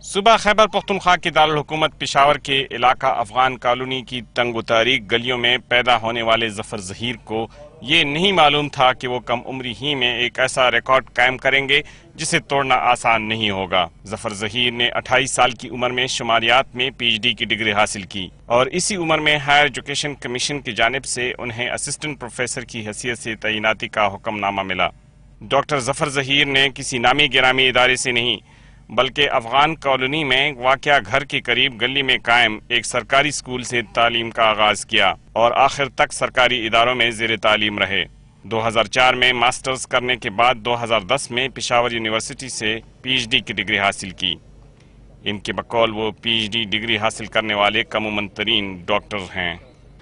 صوبہ خیبر پختونخوا کے دارالحکومت پشاور کے علاقہ افغان کالونی کی تنگ و تاریک گلیوں میں پیدا ہونے والے ظفر ظہیر کو یہ نہیں معلوم تھا کہ وہ کم عمری ہی میں ایک ایسا ریکارڈ قائم کریں گے جسے توڑنا آسان نہیں ہوگا۔ ظفر ظہیر نے 28 سال کی عمر میں شماریات میں پی ایچ ڈی کی ڈگری حاصل کی اور اسی عمر میں ہائر ایجوکیشن کمیشن کی جانب سے انہیں اسسٹنٹ پروفیسر کی حیثیت سے تعیناتی کا حکم نامہ ملا۔ ڈاکٹر ظفر ظہیر نے کسی نامی گرامی ادارے سے نہیں بلکہ افغان کالونی میں واقع گھر کے قریب گلی میں قائم ایک سرکاری اسکول سے تعلیم کا آغاز کیا اور آخر تک سرکاری اداروں میں زیر تعلیم رہے۔ 2004 میں ماسٹرز کرنے کے بعد 2010 میں پشاور یونیورسٹی سے پی ایچ ڈی کی ڈگری حاصل کی۔ ان کے بقول وہ پی ایچ ڈی ڈگری حاصل کرنے والے کم عمر ترین ڈاکٹر ہیں۔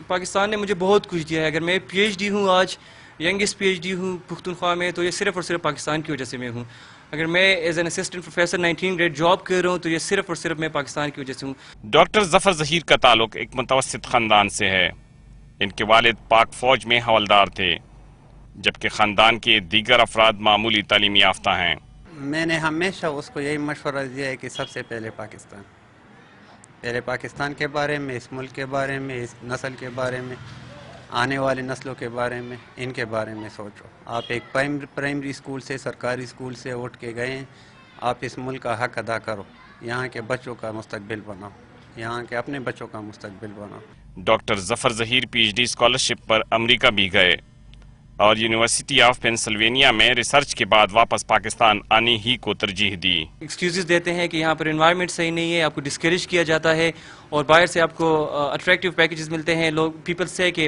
پاکستان نے مجھے بہت کچھ دیا ہے۔ اگر میں پی ایچ ڈی ہوں، آج ینگسٹ پی ایچ ڈی ہوں پختونخوا میں، تو یہ صرف اور صرف پاکستان کی وجہ سے میں ہوں۔ اگر میں as an assistant professor 19 grade job کر رہا ہوں تو یہ صرف اور صرف میں پاکستان کی وجہ سے ہوں۔ ڈاکٹر ظفر ظہیر کا تعلق ایک متوسط خاندان سے ہے۔ ان کے والد پاک فوج میں حوالدار تھے جبکہ خاندان کے دیگر افراد معمولی تعلیمی یافتہ ہیں۔ میں نے ہمیشہ اس کو یہی مشورہ دیا ہے کہ سب سے پہلے پاکستان کے بارے میں، اس ملک کے بارے میں، اس نسل کے بارے میں، آنے والی نسلوں کے بارے میں، ان کے بارے میں سوچو۔ آپ ایک پرائمری اسکول سے، سرکاری اسکول سے اٹھ کے گئے ہیں، آپ اس ملک کا حق ادا کرو، یہاں کے بچوں کا مستقبل بناؤ، یہاں کے اپنے بچوں کا مستقبل بناؤ۔ Doctor Zafar Zaheer P H D scholarship پر امریکہ بھی گئے اور یونیورسٹی آف پینسلوینیا میں ریسرچ کے بعد واپس پاکستان آنے ہی کو ترجیح دی۔ ایکسکیوزز دیتے ہیں کہ یہاں پر انوائرمنٹ صحیح نہیں ہے، آپ کو ڈسکریج کیا جاتا ہے اور باہر سے آپ کو اٹریکٹیو پیکیجز ملتے ہیں۔ لوگ پیپل سے کہ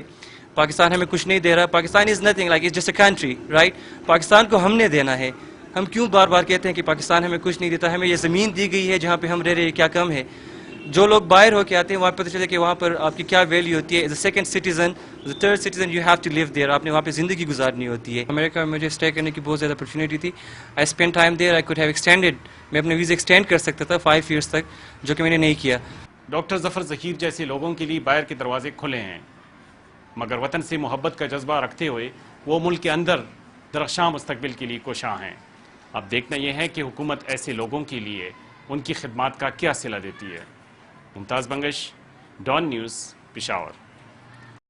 پاکستان ہمیں کچھ نہیں دے رہا، Pakistan is nothing, like it's just a country, right? Pakistan کو ہم نے دینا ہے۔ ہم کیوں بار بار کہتے ہیں کہ پاکستان ہمیں کچھ نہیں دیتا؟ ہمیں یہ زمین دی گئی ہے جہاں پہ ہم رہ رہے ہیں، کیا کم ہے؟ جو لوگ باہر ہو کے آتے ہیں وہاں پتہ چلے کہ وہاں پر آپ کی کیا ویلیو ہوتی ہے۔ As a second citizen, as a third citizen, you have to live there. آپ نے وہاں پہ زندگی گزارنی ہوتی ہے۔ امریکہ میں مجھے اسٹے کرنے کی بہت زیادہ اپرچونیٹی تھی۔ I spend time there, I could have extended, میں اپنے ویزا ایکسٹینڈ کر سکتا تھا 5 ایئرس تک، جو کہ میں نے نہیں کیا۔ ڈاکٹر ظفر ظہیر جیسے لوگوں کے لیے باہر کے دروازے کھلے ہیں، مگر وطن سے محبت کا جذبہ رکھتے ہوئے وہ ملک کے اندر درخشاں مستقبل کے لیے کوشاں ہیں۔ اب دیکھنا یہ ہے کہ حکومت ایسے لوگوں کے لیے ان کی خدمات کا کیا صلہ دیتی ہے۔ ممتاز بنگش، ڈان نیوز، پشاور۔